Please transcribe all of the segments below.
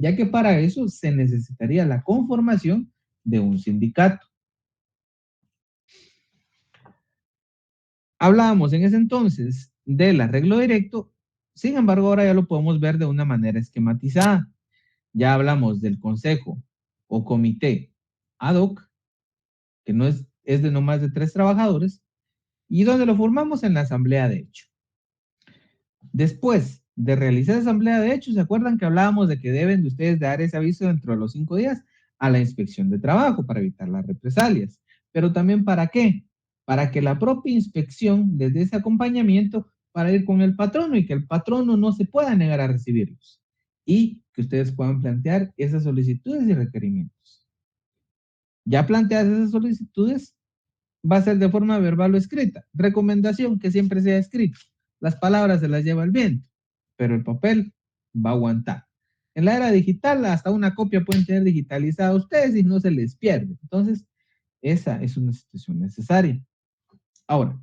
ya que para eso se necesitaría la conformación de un sindicato. Hablábamos en ese entonces del arreglo directo, sin embargo ahora ya lo podemos ver de una manera esquematizada. Ya hablamos del consejo o comité ad hoc, que no es de no más de 3 trabajadores, y donde lo formamos en la asamblea de hecho. Después de realizar la asamblea de hecho, ¿se acuerdan que hablábamos de que deben de ustedes dar ese aviso dentro de los 5 días a la inspección de trabajo para evitar las represalias? Pero también ¿para qué? Para que la propia inspección les dé ese acompañamiento para ir con el patrono y que el patrono no se pueda negar a recibirlos y que ustedes puedan plantear esas solicitudes y requerimientos. Ya planteadas esas solicitudes, va a ser de forma verbal o escrita. Recomendación que siempre sea escrito. Las palabras se las lleva el viento, pero el papel va a aguantar. En la era digital, hasta una copia pueden tener digitalizada ustedes y no se les pierde. Entonces, esa es una situación necesaria. Ahora,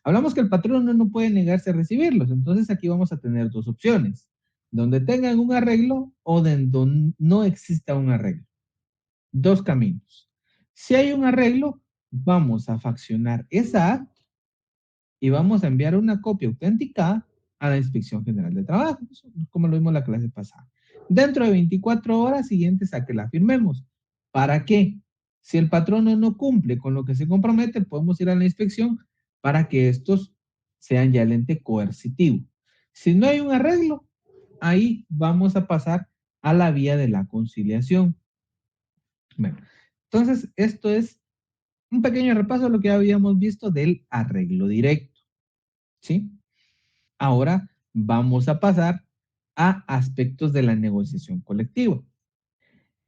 hablamos que el patrono no puede negarse a recibirlos. Entonces, aquí vamos a tener dos opciones. Donde tengan un arreglo o donde no exista un arreglo. Dos caminos. Si hay un arreglo, vamos a faccionar esa acta y vamos a enviar una copia autenticada a la Inspección General de Trabajo, como lo vimos la clase pasada. Dentro de 24 horas siguientes a que la firmemos. ¿Para qué? Si el patrono no cumple con lo que se compromete, podemos ir a la inspección para que estos sean ya el ente coercitivo. Si no hay un arreglo, ahí vamos a pasar a la vía de la conciliación. Bueno, entonces esto es un pequeño repaso de lo que habíamos visto del arreglo directo, ¿sí? Ahora vamos a pasar a aspectos de la negociación colectiva.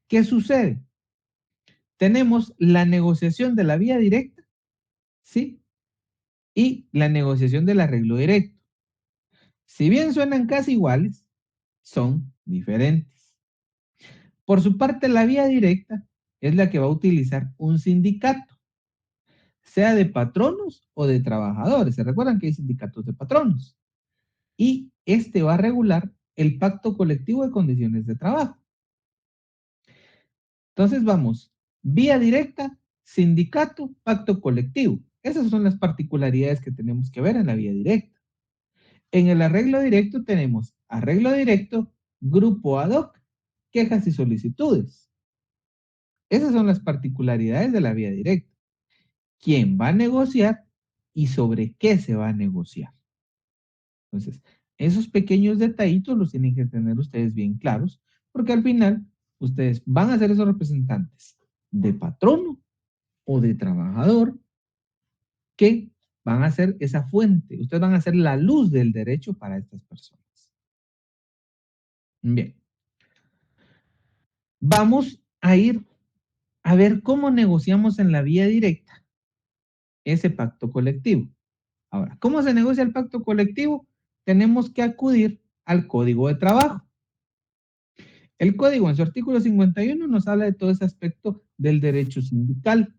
¿Qué sucede? Tenemos la negociación de la vía directa, ¿sí? Y la negociación del arreglo directo. Si bien suenan casi iguales, son diferentes. Por su parte, la vía directa es la que va a utilizar un sindicato, sea de patronos o de trabajadores. ¿Se recuerdan que hay sindicatos de patronos? Y este va a regular el pacto colectivo de condiciones de trabajo. Entonces vamos, vía directa, sindicato, pacto colectivo. Esas son las particularidades que tenemos que ver en la vía directa. En el arreglo directo tenemos arreglo directo, grupo ad hoc, quejas y solicitudes. Esas son las particularidades de la vía directa. ¿Quién va a negociar y sobre qué se va a negociar? Entonces, esos pequeños detallitos los tienen que tener ustedes bien claros, porque al final ustedes van a ser esos representantes de patrono o de trabajador que van a ser esa fuente, ustedes van a ser la luz del derecho para estas personas. Bien, vamos a ir a ver cómo negociamos en la vía directa ese pacto colectivo. Ahora, ¿cómo se negocia el pacto colectivo? Tenemos que acudir al Código de Trabajo. El código en su artículo 51 nos habla de todo ese aspecto del derecho sindical.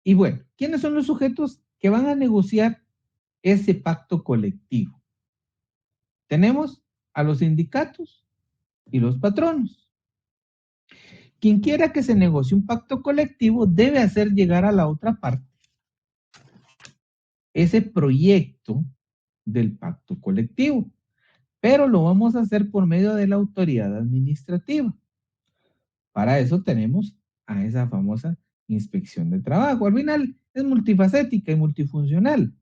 Y bueno, ¿quiénes son los sujetos que van a negociar ese pacto colectivo? Tenemos a los sindicatos y los patronos. Quien quiera que se negocie un pacto colectivo debe hacer llegar a la otra parte ese proyecto del pacto colectivo, pero lo vamos a hacer por medio de la autoridad administrativa. Para eso tenemos a esa famosa inspección de trabajo. Al final es multifacética y multifuncional.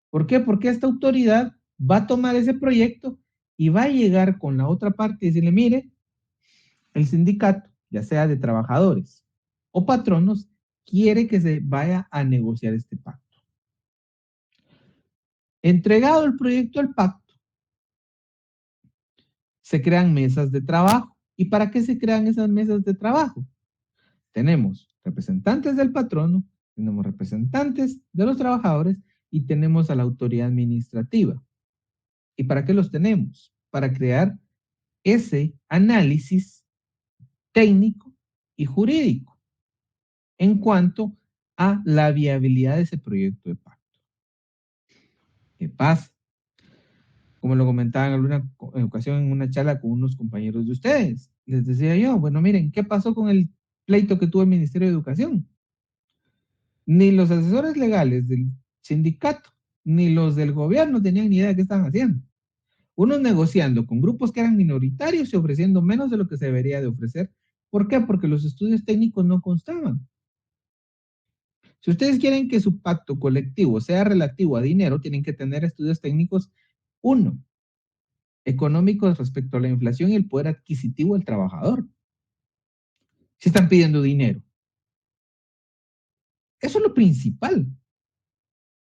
¿Por qué? Porque esta autoridad va a tomar ese proyecto y va a llegar con la otra parte y decirle, mire, el sindicato, ya sea de trabajadores o patronos, quiere que se vaya a negociar este pacto. Entregado el proyecto al pacto, se crean mesas de trabajo. ¿Y para qué se crean esas mesas de trabajo? Tenemos representantes del patrono, tenemos representantes de los trabajadores y tenemos a la autoridad administrativa. ¿Y para qué los tenemos? Para crear ese análisis técnico y jurídico en cuanto a la viabilidad de ese proyecto de pacto. ¿Qué pasa? como lo comentaba en alguna ocasión en una charla con unos compañeros de ustedes. Les decía yo, bueno, miren, ¿qué pasó con el pleito que tuvo el Ministerio de Educación? Ni los asesores legales del sindicato, ni los del gobierno tenían ni idea de qué estaban haciendo. Unos negociando con grupos que eran minoritarios y ofreciendo menos de lo que se debería de ofrecer. ¿Por qué? Porque los estudios técnicos no constaban. Si ustedes quieren que su pacto colectivo sea relativo a dinero, tienen que tener estudios técnicos, uno, económicos respecto a la inflación y el poder adquisitivo del trabajador. Si están pidiendo dinero. Eso es lo principal.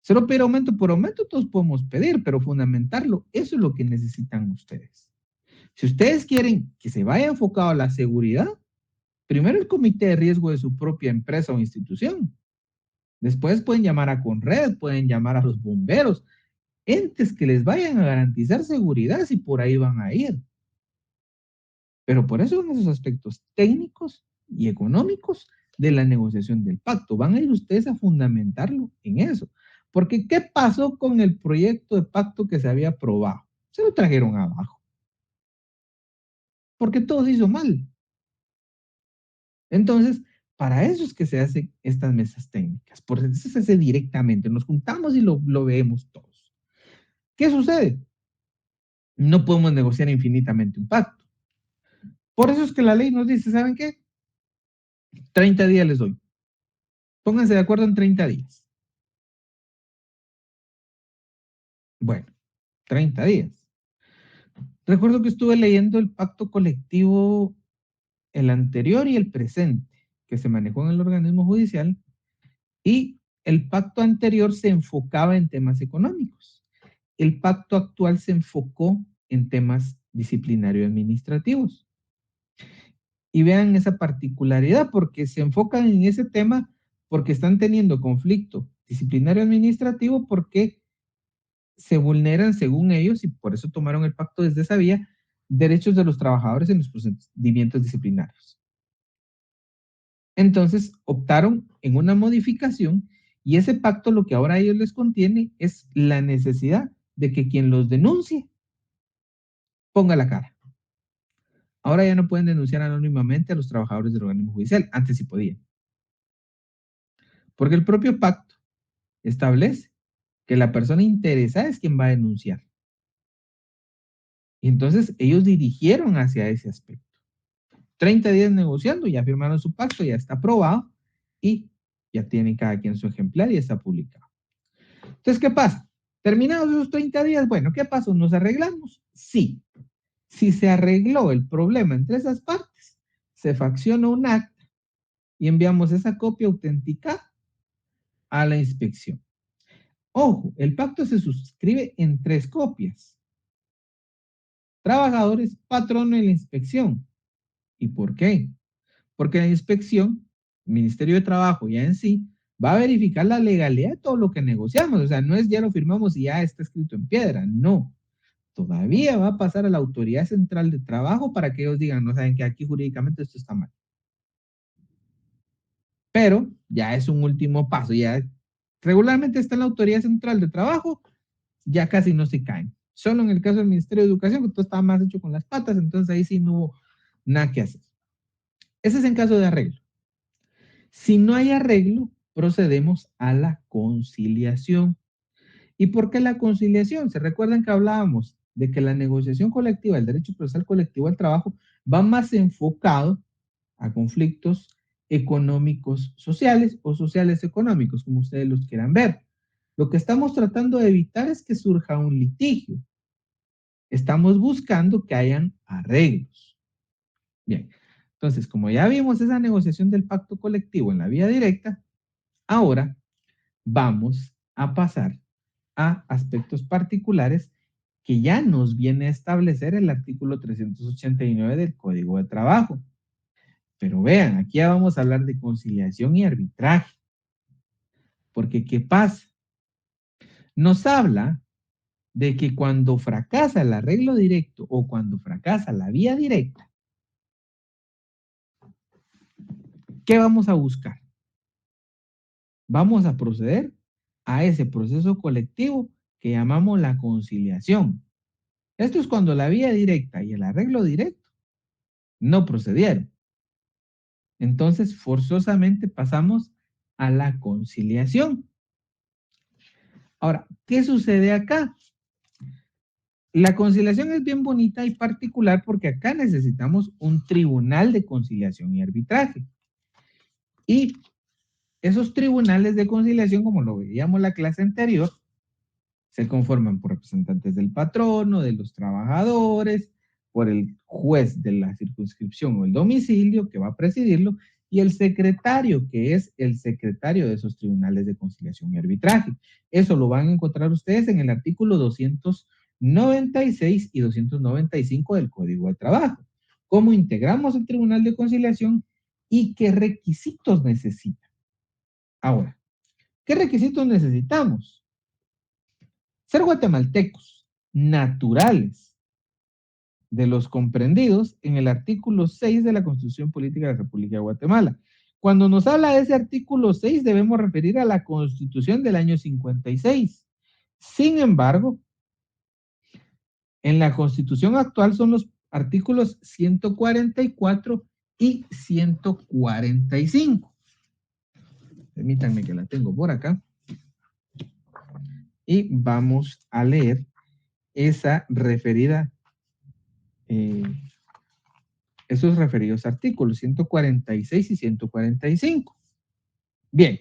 Solo pedir aumento por aumento, todos podemos pedir, pero fundamentarlo, eso es lo que necesitan ustedes. Si ustedes quieren que se vaya enfocado a la seguridad, primero el comité de riesgo de su propia empresa o institución. Después pueden llamar a Conred, pueden llamar a los bomberos, entes que les vayan a garantizar seguridad si por ahí van a ir. Pero por eso son esos aspectos técnicos y económicos de la negociación del pacto. Van a ir ustedes a fundamentarlo en eso. Porque ¿qué pasó con el proyecto de pacto que se había aprobado? Se lo trajeron abajo. Porque todo se hizo mal. Entonces, para eso es que se hacen estas mesas técnicas. Por eso se hace directamente. Nos juntamos y lo vemos todos. ¿Qué sucede? No podemos negociar infinitamente un pacto. Por eso es que la ley nos dice, ¿saben qué? 30 días les doy. Pónganse de acuerdo en 30 días. Bueno, 30 días. Recuerdo que estuve leyendo el pacto colectivo, el anterior y el presente, que se manejó en el organismo judicial, y el pacto anterior se enfocaba en temas económicos. El pacto actual se enfocó en temas disciplinario administrativos. Y vean esa particularidad, porque se enfocan en ese tema porque están teniendo conflicto disciplinario administrativo, porque se vulneran, según ellos, y por eso tomaron el pacto desde esa vía, derechos de los trabajadores en los procedimientos disciplinarios. Entonces, optaron en una modificación y ese pacto lo que ahora a ellos les contiene es la necesidad de que quien los denuncie ponga la cara. Ahora ya no pueden denunciar anónimamente a los trabajadores del organismo judicial, antes sí podían. Porque el propio pacto establece que la persona interesada es quien va a denunciar. Y entonces ellos dirigieron hacia ese aspecto. 30 días negociando, ya firmaron su pacto, ya está aprobado y ya tiene cada quien su ejemplar y está publicado. Entonces, ¿qué pasa? Terminados esos 30 días, bueno, ¿qué pasó? ¿Nos arreglamos? Sí. Si se arregló el problema entre esas partes, se facciona un acta y enviamos esa copia autenticada a la inspección. Ojo, el pacto se suscribe en 3 copias. Trabajadores, patrono y la inspección. ¿Y por qué? Porque la inspección, el Ministerio de Trabajo ya en sí, va a verificar la legalidad de todo lo que negociamos. O sea, no es ya lo firmamos y ya está escrito en piedra. No. Todavía va a pasar a la Autoridad Central de Trabajo para que ellos digan, no saben que aquí jurídicamente esto está mal. Pero ya es un último paso. Ya regularmente está en la Autoridad Central de Trabajo, ya casi no se caen. Solo en el caso del Ministerio de Educación, que todo estaba más hecho con las patas, entonces ahí sí no hubo nada que hacer. Ese es en caso de arreglo. Si no hay arreglo, procedemos a la conciliación. ¿Y por qué la conciliación? ¿Se recuerdan que hablábamos de que la negociación colectiva, el derecho procesal colectivo al trabajo, va más enfocado a conflictos económicos sociales o sociales económicos, como ustedes los quieran ver? Lo que estamos tratando de evitar es que surja un litigio. Estamos buscando que hayan arreglos. Bien, entonces, como ya vimos esa negociación del pacto colectivo en la vía directa, ahora vamos a pasar a aspectos particulares que ya nos viene a establecer el artículo 389 del Código de Trabajo. Pero vean, aquí ya vamos a hablar de conciliación y arbitraje. Porque, ¿qué pasa? Nos habla de que cuando fracasa el arreglo directo o cuando fracasa la vía directa, ¿qué vamos a buscar? Vamos a proceder a ese proceso colectivo que llamamos la conciliación. Esto es cuando la vía directa y el arreglo directo no procedieron. Entonces, forzosamente pasamos a la conciliación. Ahora, ¿qué sucede acá? La conciliación es bien bonita y particular porque acá necesitamos un tribunal de conciliación y arbitraje. Y esos tribunales de conciliación, como lo veíamos en la clase anterior, se conforman por representantes del patrono, de los trabajadores, por el juez de la circunscripción o el domicilio que va a presidirlo y el secretario, que es el secretario de esos tribunales de conciliación y arbitraje. Eso lo van a encontrar ustedes en el artículo 296 y 295 del Código de Trabajo. ¿Cómo integramos el tribunal de conciliación y qué requisitos necesita? Ahora, ¿qué requisitos necesitamos? Ser guatemaltecos, naturales, de los comprendidos en el artículo 6 de la Constitución Política de la República de Guatemala. Cuando nos habla de ese artículo 6, debemos referir a la Constitución del año 56. Sin embargo, en la Constitución actual son los artículos 144 y 145. Permítanme que la tengo por acá. Y vamos a leer esa referida, esos referidos artículos 146 y 145. Bien,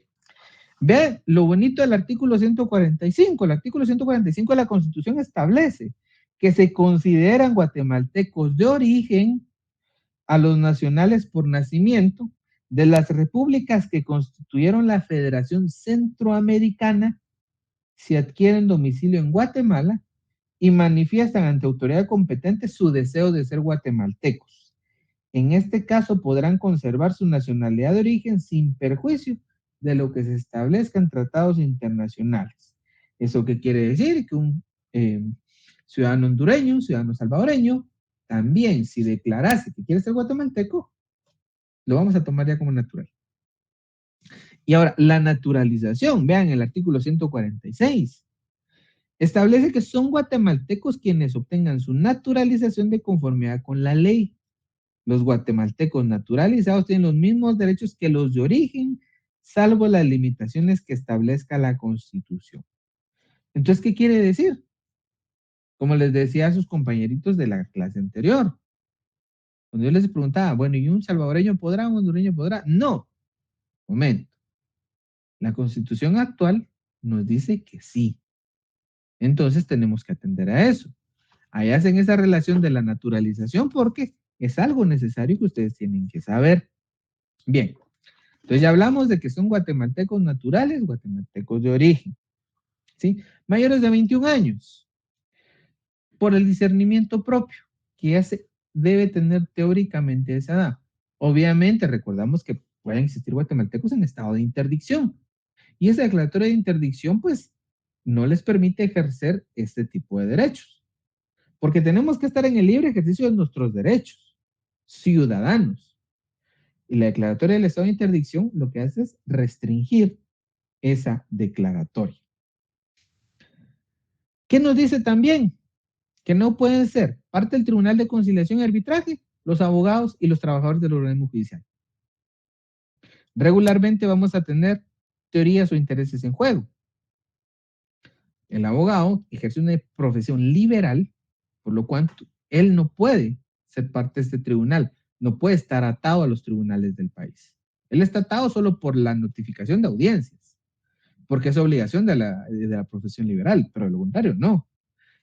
ve lo bonito del artículo 145. El artículo 145 de la Constitución establece que se consideran guatemaltecos de origen a los nacionales por nacimiento de las repúblicas que constituyeron la Federación Centroamericana si adquieren domicilio en Guatemala y manifiestan ante autoridad competente su deseo de ser guatemaltecos. En este caso podrán conservar su nacionalidad de origen sin perjuicio de lo que se establezca en tratados internacionales. ¿Eso qué quiere decir? Que un ciudadano hondureño, un ciudadano salvadoreño, también si declarase que quiere ser guatemalteco, lo vamos a tomar ya como natural. Y ahora, la naturalización, vean el artículo 146. Establece que son guatemaltecos quienes obtengan su naturalización de conformidad con la ley. Los guatemaltecos naturalizados tienen los mismos derechos que los de origen, salvo las limitaciones que establezca la Constitución. Entonces, ¿qué quiere decir? Como les decía a sus compañeritos de la clase anterior, cuando yo les preguntaba, bueno, ¿y un salvadoreño podrá, un hondureño podrá? No, momento. La Constitución actual nos dice que sí. Entonces tenemos que atender a eso. Ahí hacen esa relación de la naturalización porque es algo necesario que ustedes tienen que saber. Bien, entonces ya hablamos de que son guatemaltecos naturales, guatemaltecos de origen, ¿sí? Mayores de 21 años, por el discernimiento propio, que ya se debe tener teóricamente esa edad. Obviamente, recordamos que pueden existir guatemaltecos en estado de interdicción, y esa declaratoria de interdicción, pues, no les permite ejercer este tipo de derechos, porque tenemos que estar en el libre ejercicio de nuestros derechos ciudadanos. Y la declaratoria del estado de interdicción lo que hace es restringir esa declaratoria. ¿Qué nos dice también? Que no pueden ser parte del Tribunal de Conciliación y Arbitraje los abogados y los trabajadores del organismo judicial. Regularmente vamos a tener teorías o intereses en juego. El abogado ejerce una profesión liberal, por lo cual él no puede ser parte de este tribunal, no puede estar atado a los tribunales del país. Él está atado solo por la notificación de audiencias, porque es obligación de la profesión liberal, pero de lo contrario no.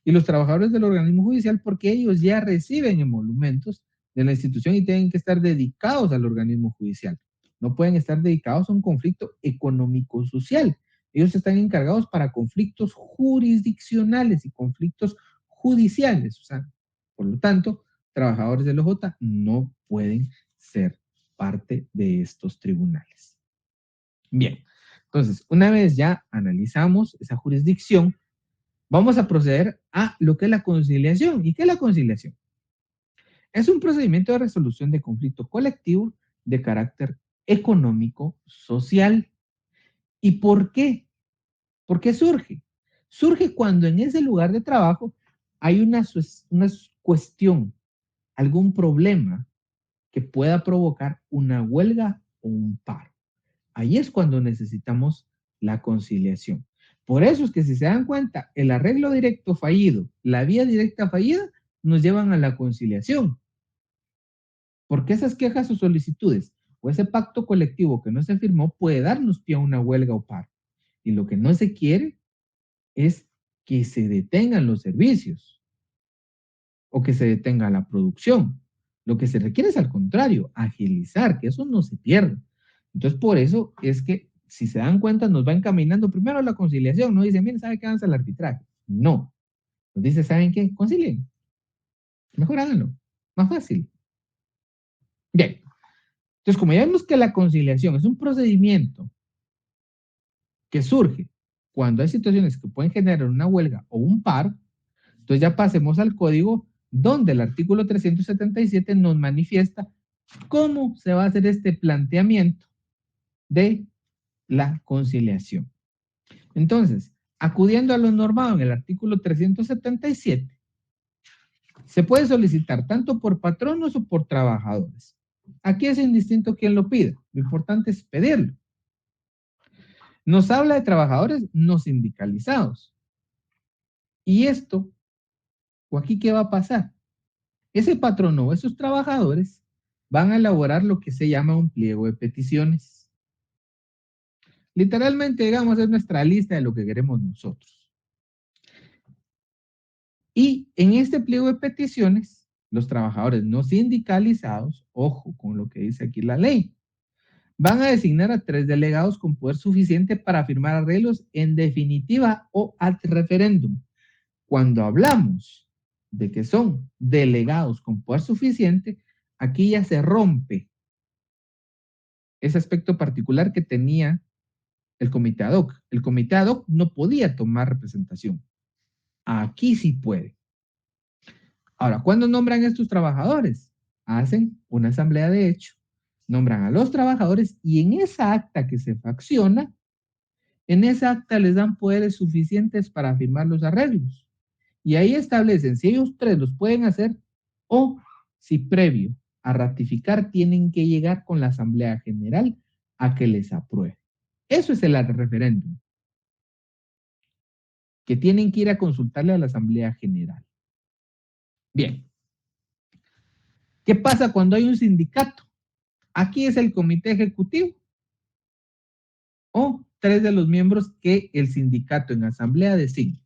Y los trabajadores del organismo judicial porque ellos ya reciben emolumentos de la institución y tienen que estar dedicados al organismo judicial. No pueden estar dedicados a un conflicto económico-social. Ellos están encargados para conflictos jurisdiccionales y conflictos judiciales. O sea, por lo tanto, trabajadores del OJ no pueden ser parte de estos tribunales. Bien, entonces, una vez ya analizamos esa jurisdicción, vamos a proceder a lo que es la conciliación. ¿Y qué es la conciliación? Es un procedimiento de resolución de conflicto colectivo de carácter económico, social. ¿Y por qué? ¿Por qué surge? Surge cuando en ese lugar de trabajo hay una cuestión, algún problema que pueda provocar una huelga o un paro. Ahí es cuando necesitamos la conciliación. Por eso es que si se dan cuenta, el arreglo directo fallido, la vía directa fallida, nos llevan a la conciliación. Porque esas quejas o solicitudes o ese pacto colectivo que no se firmó puede darnos pie a una huelga o paro. Y lo que no se quiere es que se detengan los servicios o que se detenga la producción. Lo que se requiere es al contrario, agilizar, que eso no se pierda. Entonces, por eso es que, si se dan cuenta, nos va encaminando primero a la conciliación. No dice, miren, ¿sabe qué? Vamos al arbitraje. No. Nos dice, ¿saben qué? Concilien. Mejor háganlo. Más fácil. Bien. Entonces, como ya vemos que la conciliación es un procedimiento que surge cuando hay situaciones que pueden generar una huelga o un paro, entonces ya pasemos al código donde el artículo 377 nos manifiesta cómo se va a hacer este planteamiento de la conciliación. Entonces, acudiendo a lo normado en el artículo 377, se puede solicitar tanto por patronos o por trabajadores. Aquí es indistinto quién lo pida, lo importante es pedirlo. Nos habla de trabajadores no sindicalizados. Y esto, o aquí, ¿qué va a pasar? Ese patrono o esos trabajadores van a elaborar lo que se llama un pliego de peticiones. Literalmente, digamos, es nuestra lista de lo que queremos nosotros. Y en este pliego de peticiones, los trabajadores no sindicalizados, ojo con lo que dice aquí la ley, van a designar a 3 delegados con poder suficiente para firmar arreglos en definitiva o ad referéndum. Cuando hablamos de que son delegados con poder suficiente, aquí ya se rompe ese aspecto particular que tenía el comité ad hoc. El comité ad hoc no podía tomar representación. Aquí sí puede. Ahora, ¿cuándo nombran estos trabajadores? Hacen una asamblea de hecho, nombran a los trabajadores y en esa acta que se facciona, en esa acta les dan poderes suficientes para firmar los arreglos. Y ahí establecen si ellos 3 los pueden hacer o si previo a ratificar tienen que llegar con la Asamblea General a que les apruebe. Eso es el referéndum, que tienen que ir a consultarle a la Asamblea General. Bien, ¿qué pasa cuando hay un sindicato? Aquí es el comité ejecutivo o 3 de los miembros que el sindicato en asamblea designa.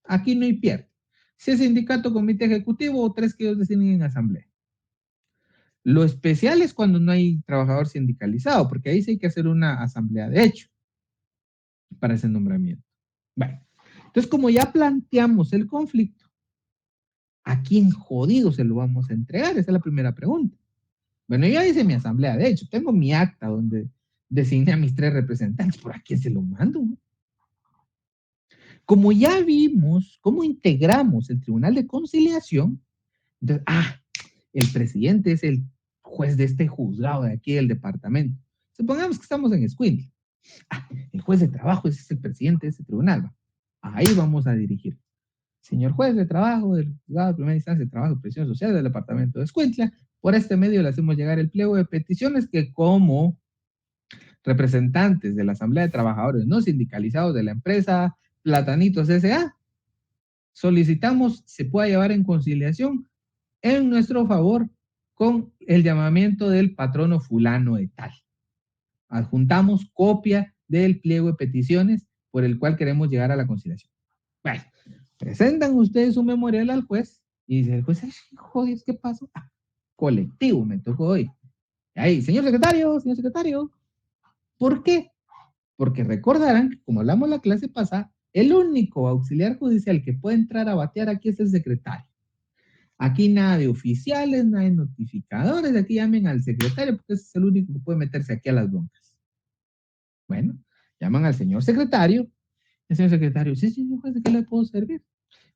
Aquí no hay pierde. Si es sindicato, comité ejecutivo o 3 que ellos designen en asamblea. Lo especial es cuando no hay trabajador sindicalizado, porque ahí sí hay que hacer una asamblea de hecho para ese nombramiento. Bueno, entonces como ya planteamos el conflicto, ¿a quién jodido se lo vamos a entregar? Esa es la primera pregunta. Bueno, yo hice mi asamblea de hecho, tengo mi acta donde designé a mis 3 representantes, ¿por a quién se lo mando? Como ya vimos cómo integramos el Tribunal de Conciliación, entonces, el presidente es el juez de este juzgado de aquí del departamento. Supongamos que estamos en Escuintla. El juez de trabajo es el presidente de ese tribunal. ¿Va? Ahí vamos a dirigir. Señor juez de trabajo del juzgado de primera instancia de trabajo y presión social del departamento de Escuintla, por este medio le hacemos llegar el pliego de peticiones que como representantes de la Asamblea de Trabajadores no sindicalizados de la empresa Platanitos S.A., solicitamos se pueda llevar en conciliación en nuestro favor con el llamamiento del patrono fulano de tal. Adjuntamos copia del pliego de peticiones por el cual queremos llegar a la conciliación. Bueno, presentan ustedes un memorial al juez y dice el juez, joder, ¿qué pasó? Colectivo me tocó hoy. Ahí, señor secretario, ¿por qué? Porque recordarán que como hablamos la clase pasada, el único auxiliar judicial que puede entrar a batear aquí es el secretario. Aquí nada de oficiales, nada de notificadores, aquí llamen al secretario porque ese es el único que puede meterse aquí a las broncas. Bueno, llaman al señor secretario. El señor secretario, sí, señor juez, ¿de qué le puedo servir?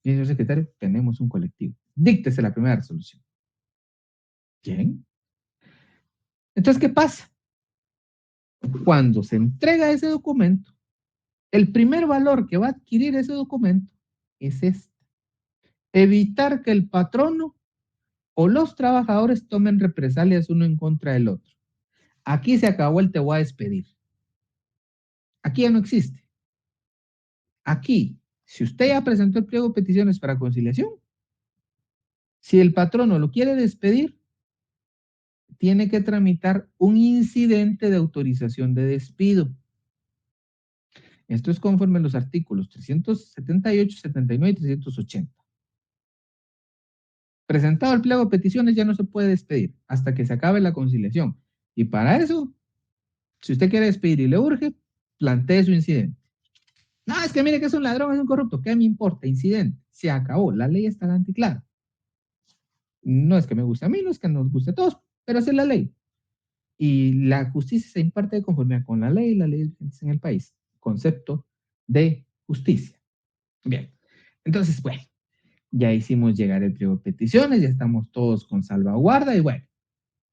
Y el señor secretario, tenemos un colectivo. Díctese la primera resolución. Bien. Entonces, ¿qué pasa? Cuando se entrega ese documento, el primer valor que va a adquirir ese documento es este. evitar que el patrono o los trabajadores tomen represalias uno en contra del otro. Aquí se acabó el te voy a despedir. Aquí ya no existe. Aquí, si usted ya presentó el pliego de peticiones para conciliación, si el patrono lo quiere despedir, tiene que tramitar un incidente de autorización de despido. Esto es conforme a los artículos 378, 79 y 380. Presentado el pliego de peticiones ya no se puede despedir hasta que se acabe la conciliación. Y para eso, si usted quiere despedir y le urge, plantee su incidente. No, es que mire que es un ladrón, es un corrupto. ¿Qué me importa? Incidente. Se acabó. La ley está anticlara. No es que me guste a mí, no es que nos guste a todos, pero esa es la ley. Y la justicia se imparte de conformidad con la ley en el país. Concepto de justicia. Bien. Entonces, bueno, ya hicimos llegar el pliego de peticiones, ya estamos todos con salvaguarda y bueno,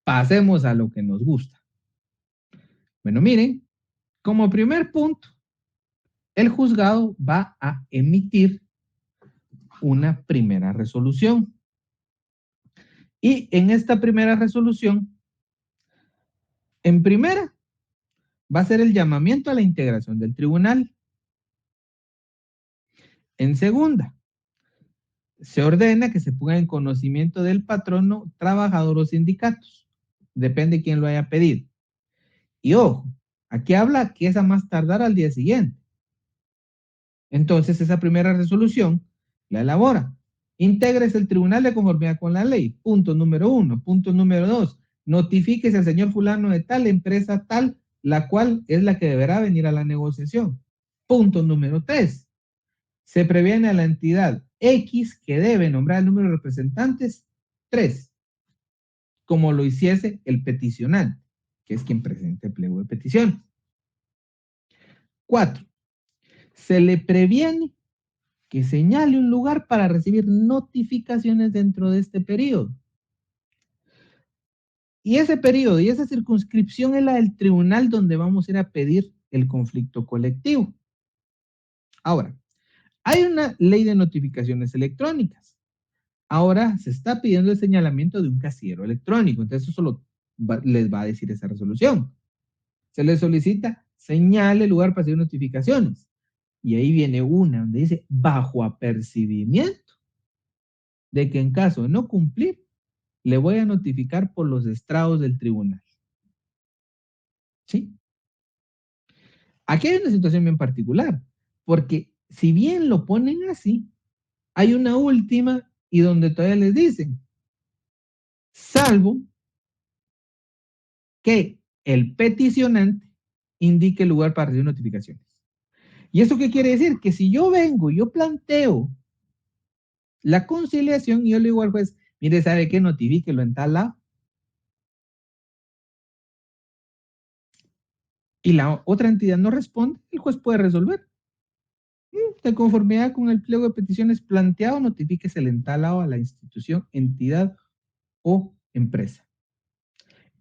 pasemos a lo que nos gusta. Bueno, miren, como primer punto, el juzgado va a emitir una primera resolución. Y en esta primera resolución, en primera, va a ser el llamamiento a la integración del tribunal. En segunda, se ordena que se ponga en conocimiento del patrono, trabajador o sindicatos. Depende de quién lo haya pedido. Y ojo, aquí habla que es a más tardar al día siguiente. Entonces, esa primera resolución la elabora. Intégrese el tribunal de conformidad con la ley. Punto número 1. Punto número 2. Notifíquese al señor fulano de tal empresa tal, la cual es la que deberá venir a la negociación. Punto número 3. Se previene a la entidad X que debe nombrar el número de representantes 3, como lo hiciese el peticionante, que es quien presenta el pliego de petición. 4. Se le previene que señale un lugar para recibir notificaciones dentro de este periodo. Y ese periodo y esa circunscripción es la del tribunal donde vamos a ir a pedir el conflicto colectivo. Ahora, hay una ley de notificaciones electrónicas. Ahora se está pidiendo el señalamiento de un casillero electrónico. Entonces, eso les va a decir esa resolución. Se les solicita señale el lugar para hacer notificaciones. Y ahí viene una donde dice bajo apercibimiento de que en caso de no cumplir, le voy a notificar por los estrados del tribunal. ¿Sí? Aquí hay una situación bien particular, porque si bien lo ponen así, hay una última y donde todavía les dicen, salvo que el peticionante indique el lugar para recibir notificaciones. ¿Y eso qué quiere decir? Que si yo vengo, yo planteo la conciliación y yo le digo al juez, mire, ¿sabe qué? Notifíquelo en tal lado. Y la otra entidad no responde, el juez puede resolver. De conformidad con el pliego de peticiones planteado, notifíquese el entalado a la institución, entidad o empresa.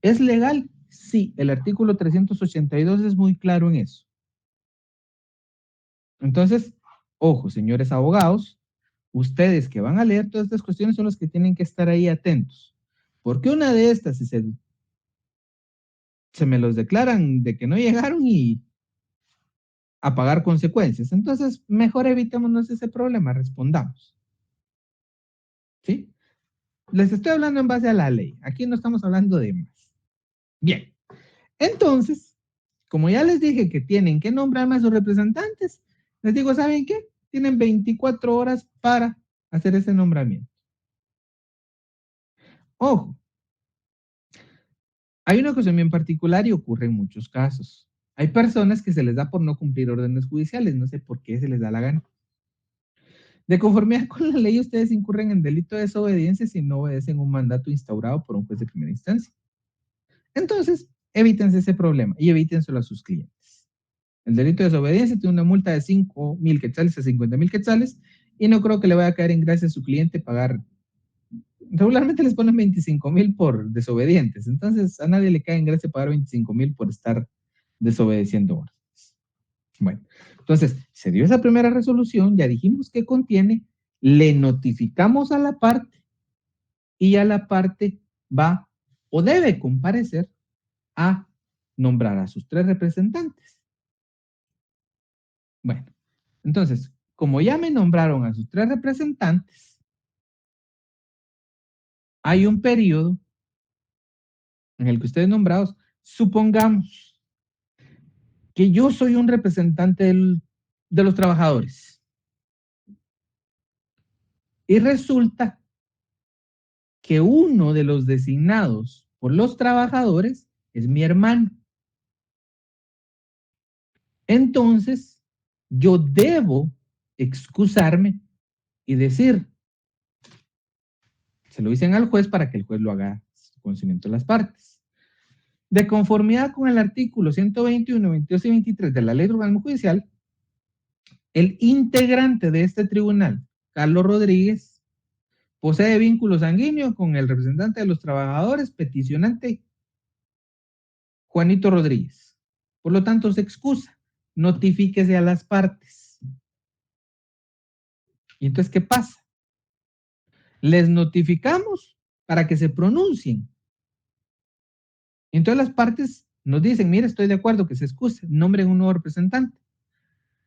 ¿Es legal? Sí, el artículo 382 es muy claro en eso. Entonces, ojo, señores abogados, ustedes que van a leer todas estas cuestiones son los que tienen que estar ahí atentos. Porque una de estas, si se me los declaran de que no llegaron y a pagar consecuencias. Entonces, mejor evitémonos ese problema, respondamos. ¿Sí? Les estoy hablando en base a la ley. Aquí no estamos hablando de más. Bien. Entonces, como ya les dije que tienen que nombrarme a sus representantes, les digo, ¿saben qué? Tienen 24 horas para hacer ese nombramiento. Ojo, hay una cosa bien particular y ocurre en muchos casos. Hay personas que se les da por no cumplir órdenes judiciales, no sé por qué se les da la gana. De conformidad con la ley, ustedes incurren en delito de desobediencia si no obedecen un mandato instaurado por un juez de primera instancia. Entonces, evítense ese problema y evítenselo a sus clientes. El delito de desobediencia tiene una multa de 5,000 quetzales a 50,000 quetzales y no creo que le vaya a caer en gracia a su cliente pagar. Regularmente les ponen 25,000 por desobedientes, entonces a nadie le cae en gracia pagar 25,000 por estar desobedeciendo órdenes. Bueno, entonces se dio esa primera resolución, ya dijimos que contiene le notificamos a la parte y a la parte va o debe comparecer a nombrar a sus 3 representantes. Bueno, entonces, como ya me nombraron a sus 3 representantes, hay un periodo en el que ustedes nombrados, supongamos que yo soy un representante de los trabajadores y resulta que uno de los designados por los trabajadores es mi hermano. Entonces, yo debo excusarme y decir, se lo dicen al juez para que el juez lo haga conocimiento de las partes. De conformidad con el artículo 121, 22 y 23 de la Ley de Organismo Judicial, el integrante de este tribunal, Carlos Rodríguez, posee vínculo sanguíneo con el representante de los trabajadores, peticionante Juanito Rodríguez. Por lo tanto, se excusa, notifíquese a las partes. ¿Y entonces qué pasa? Les notificamos para que se pronuncien. Entonces las partes nos dicen, mire, estoy de acuerdo que se excuse, nombren un nuevo representante.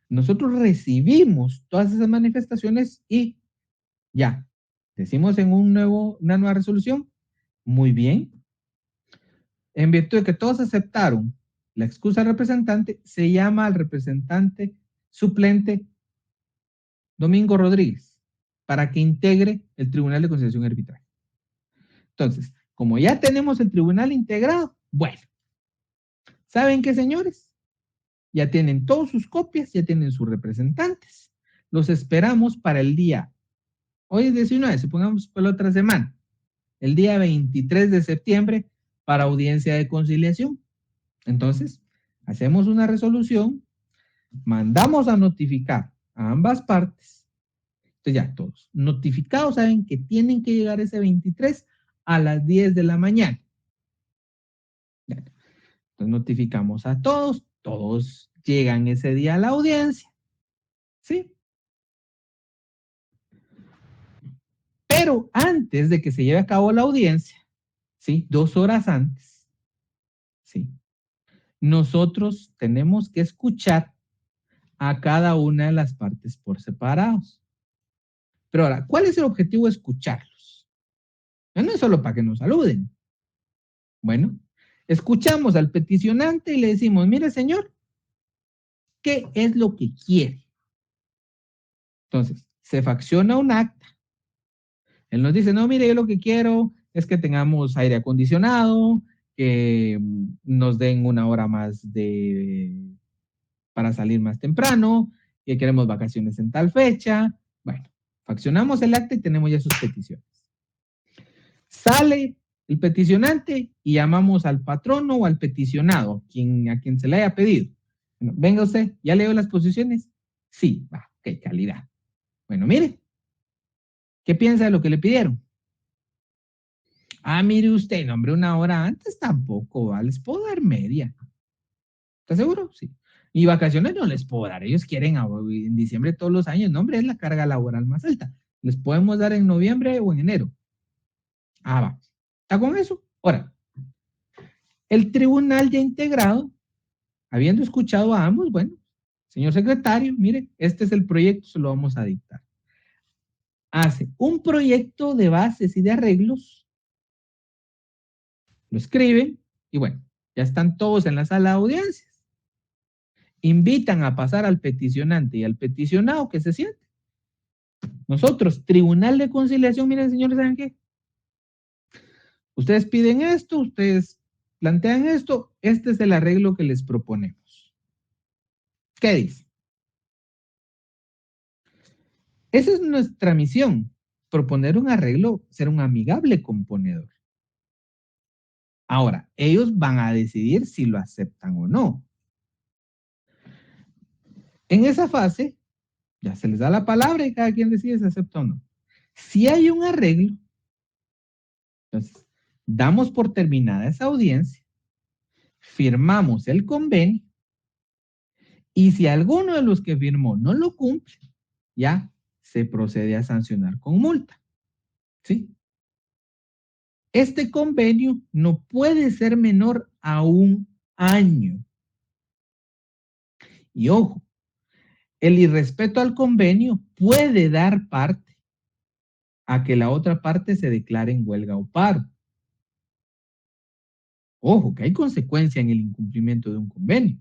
Nosotros recibimos todas esas manifestaciones y ya, decimos en una nueva resolución, muy bien, en virtud de que todos aceptaron la excusa del representante, se llama al representante suplente Domingo Rodríguez para que integre el Tribunal de Conciliación y Arbitraje. Entonces, como ya tenemos el tribunal integrado, bueno, ¿saben qué, señores? Ya tienen todas sus copias, ya tienen sus representantes. Los esperamos para el día, hoy es 19, supongamos para la otra semana, el día 23 de septiembre para audiencia de conciliación. Entonces, hacemos una resolución, mandamos a notificar a ambas partes. Entonces ya todos notificados saben que tienen que llegar ese 23 a las 10 de la mañana. Entonces notificamos a todos, todos llegan ese día a la audiencia, ¿sí? Pero antes de que se lleve a cabo la audiencia, ¿sí? 2 horas antes, ¿sí? Nosotros tenemos que escuchar a cada una de las partes por separados. Pero ahora, ¿cuál es el objetivo de escucharlos? No es solo para que nos saluden. Bueno, escuchamos al peticionante y le decimos, mire señor, ¿qué es lo que quiere? Entonces, se facciona un acta. Él nos dice, no, mire, yo lo que quiero es que tengamos aire acondicionado, que nos den 1 hora más para salir más temprano, que queremos vacaciones en tal fecha. Bueno, faccionamos el acta y tenemos ya sus peticiones. Sale el peticionante y llamamos al patrono o al peticionado, a quien se le haya pedido. Bueno, venga usted, ¿ya leo las posiciones? Sí, va, qué calidad. Bueno, mire, ¿qué piensa de lo que le pidieron? Ah, mire usted, no, hombre, 1 hora antes tampoco, ¿va? Les puedo dar media. ¿Está seguro? Sí. Y vacaciones no les puedo dar. Ellos quieren en diciembre todos los años. No, hombre, es la carga laboral más alta. Les podemos dar en noviembre o en enero. Ah, va. ¿Está con eso? Ahora, el tribunal ya integrado, habiendo escuchado a ambos, bueno, señor secretario, mire, este es el proyecto, se lo vamos a dictar. Hace un proyecto de bases y de arreglos, lo escriben y bueno, ya están todos en la sala de audiencias. Invitan a pasar al peticionante y al peticionado que se siente. Nosotros, Tribunal de Conciliación, miren señores, ¿saben qué? Ustedes piden esto, ustedes plantean esto, este es el arreglo que les proponemos. ¿Qué dice? Esa es nuestra misión, proponer un arreglo, ser un amigable componedor. Ahora, ellos van a decidir si lo aceptan o no. En esa fase, ya se les da la palabra y cada quien decide si acepta o no. Si hay un arreglo, entonces, damos por terminada esa audiencia, firmamos el convenio y si alguno de los que firmó no lo cumple, ya se procede a sancionar con multa, ¿sí? Este convenio no puede ser menor a 1 año. Y ojo, el irrespeto al convenio puede dar parte a que la otra parte se declare en huelga o paro. Ojo, que hay consecuencia en el incumplimiento de un convenio.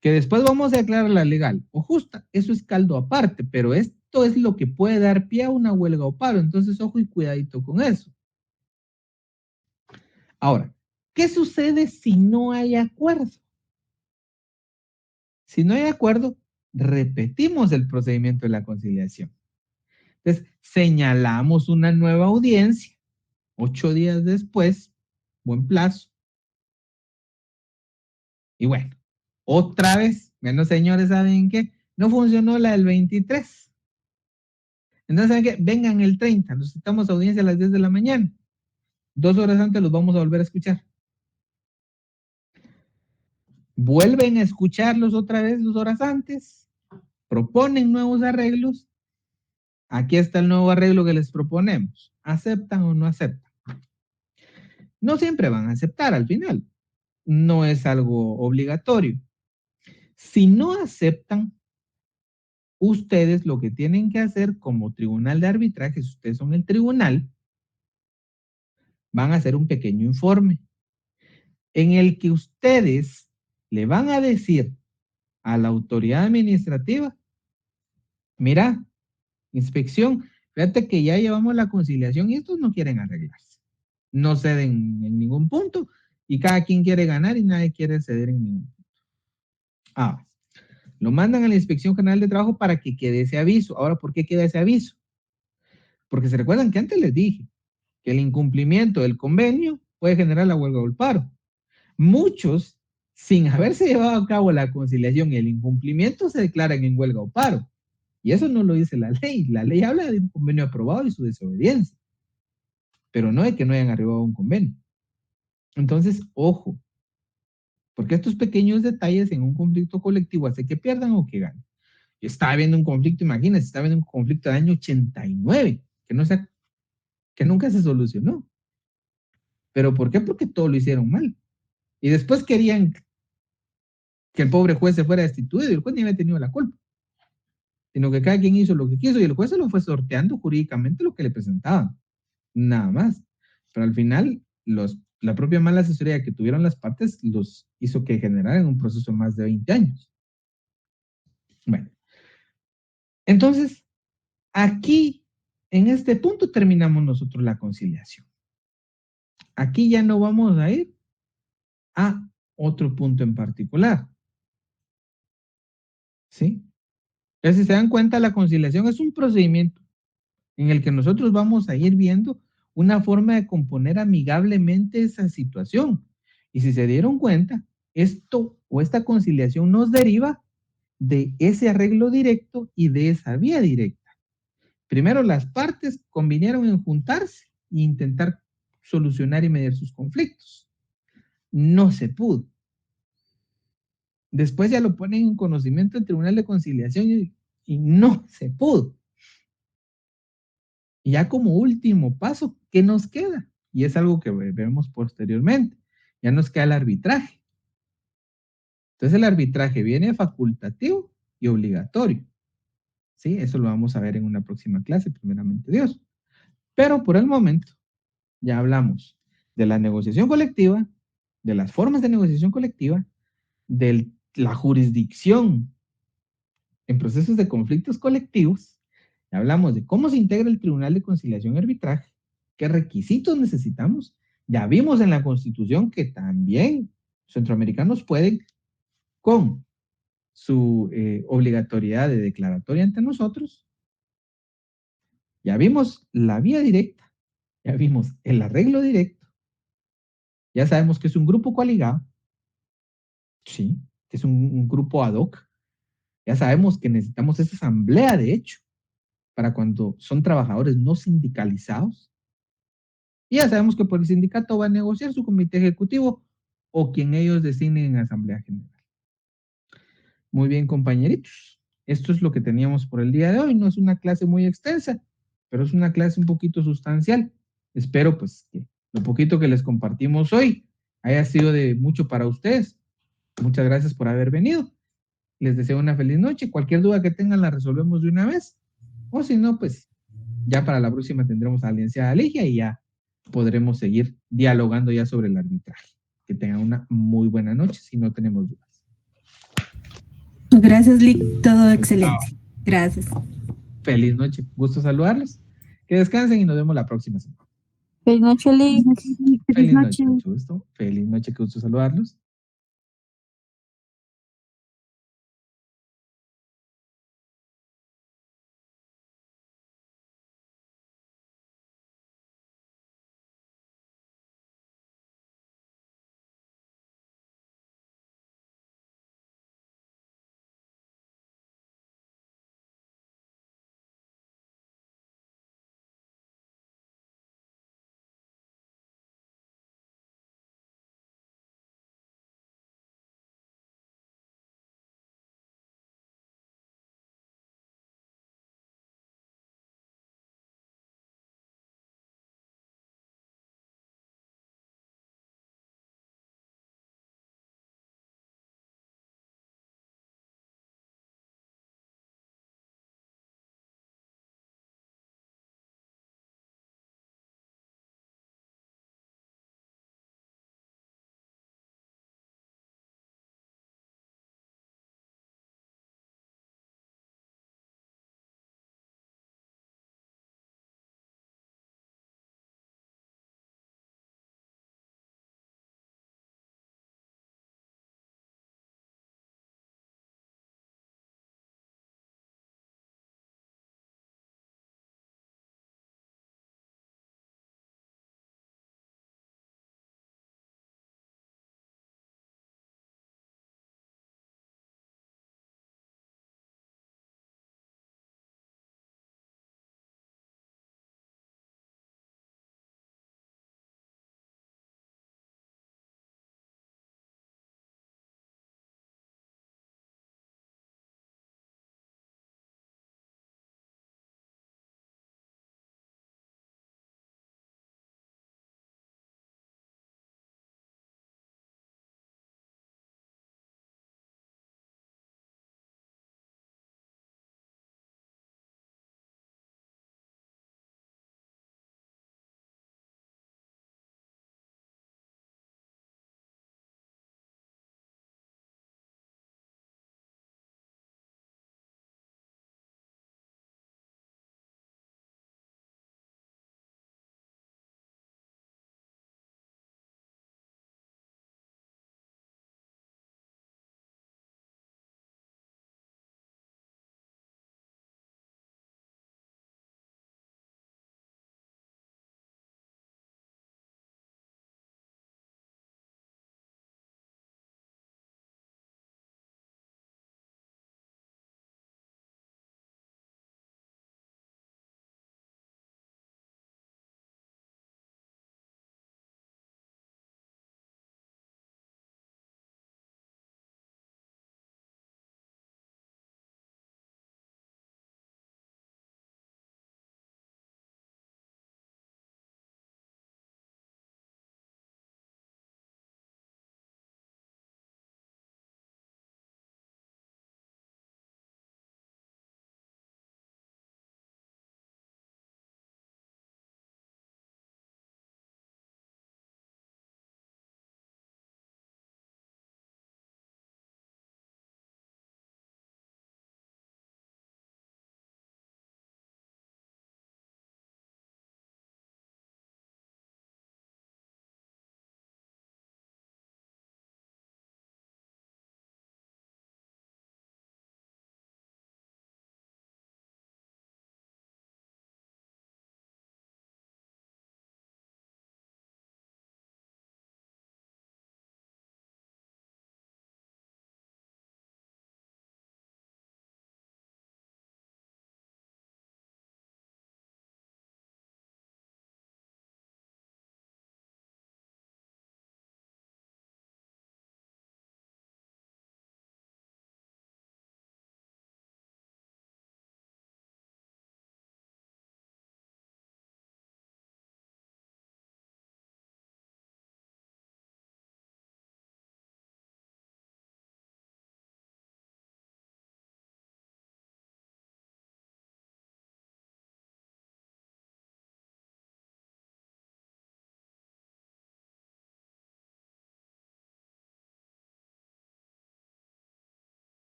Que después vamos a aclarar la legal o justa, eso es caldo aparte, pero esto es lo que puede dar pie a una huelga o paro. Entonces, ojo y cuidadito con eso. Ahora, ¿qué sucede si no hay acuerdo? Si no hay acuerdo, repetimos el procedimiento de la conciliación. Entonces, señalamos una nueva audiencia 8 días después, buen plazo. Y bueno, otra vez, bueno, señores, ¿saben qué? No funcionó la del 23. Entonces, ¿saben qué? Vengan el 30, necesitamos audiencia a las 10 de la mañana. 2 horas antes los vamos a volver a escuchar. Vuelven a escucharlos otra vez 2 horas antes, proponen nuevos arreglos. Aquí está el nuevo arreglo que les proponemos. ¿Aceptan o no aceptan? No siempre van a aceptar al final. No es algo obligatorio. Si no aceptan, ustedes lo que tienen que hacer como tribunal de arbitraje, si ustedes son el tribunal, van a hacer un pequeño informe en el que ustedes le van a decir a la autoridad administrativa, mira, inspección, fíjate que ya llevamos la conciliación y estos no quieren arreglarse. No ceden en ningún punto y cada quien quiere ganar y nadie quiere ceder en ningún punto. Ah, lo mandan a la Inspección General de Trabajo para que quede ese aviso. Ahora, ¿por qué queda ese aviso? Porque se recuerdan que antes les dije que el incumplimiento del convenio puede generar la huelga o el paro. Muchos, sin haberse llevado a cabo la conciliación y el incumplimiento, se declaran en huelga o paro. Y eso no lo dice la ley. La ley habla de un convenio aprobado y su desobediencia, pero no de que no hayan arribado a un convenio. Entonces, ojo, porque estos pequeños detalles en un conflicto colectivo hace que pierdan o que ganen. Estaba habiendo un conflicto, imagínense, estaba habiendo un conflicto del año 89, que, no se, que nunca se solucionó. ¿Pero por qué? Porque todo lo hicieron mal. Y después querían que el pobre juez se fuera destituido y el juez ni había tenido la culpa, sino que cada quien hizo lo que quiso y el juez se lo fue sorteando jurídicamente lo que le presentaban, nada más. Pero al final, la propia mala asesoría que tuvieron las partes los hizo que generaran un proceso de más de 20 años. Bueno, entonces, aquí, en este punto, terminamos nosotros la conciliación. Aquí ya no vamos a ir a otro punto en particular. ¿Sí? Entonces, si se dan cuenta, la conciliación es un procedimiento en el que nosotros vamos a ir viendo una forma de componer amigablemente esa situación. Y si se dieron cuenta, esto o esta conciliación nos deriva de ese arreglo directo y de esa vía directa. Primero, las partes convinieron en juntarse e intentar solucionar y mediar sus conflictos. No se pudo. Después ya lo ponen en conocimiento del Tribunal de Conciliación y no se pudo. Y ya como último paso, ¿qué nos queda? Y es algo que veremos posteriormente. Ya nos queda el arbitraje. Entonces el arbitraje viene facultativo y obligatorio. ¿Sí? Eso lo vamos a ver en una próxima clase, primeramente Dios. Pero por el momento ya hablamos de la negociación colectiva, de las formas de negociación colectiva, de la jurisdicción en procesos de conflictos colectivos, hablamos de cómo se integra el Tribunal de Conciliación y Arbitraje, qué requisitos necesitamos. Ya vimos en la Constitución que también centroamericanos pueden, con su obligatoriedad de declaratoria ante nosotros, ya vimos la vía directa, ya vimos el arreglo directo, ya sabemos que es un grupo coaligado, sí, que es un grupo ad hoc, ya sabemos que necesitamos esa asamblea de hecho para cuando son trabajadores no sindicalizados. Y ya sabemos que por el sindicato va a negociar su comité ejecutivo o quien ellos designen en Asamblea General. Muy bien, compañeritos. Esto es lo que teníamos por el día de hoy. No es una clase muy extensa, pero es una clase un poquito sustancial. Espero pues que lo poquito que les compartimos hoy haya sido de mucho para ustedes. Muchas gracias por haber venido. Les deseo una feliz noche. Cualquier duda que tengan la resolvemos de una vez. O si no, pues ya para la próxima tendremos a la licenciada Ligia y ya podremos seguir dialogando ya sobre el arbitraje. Que tengan una muy buena noche si no tenemos dudas. Gracias, Lick. Todo excelente. Gracias. Feliz noche. Gusto saludarlos. Que descansen y nos vemos la próxima semana. Feliz noche, Lick. Feliz Feliz noche, noche. mucho gusto. Feliz noche, qué gusto saludarlos.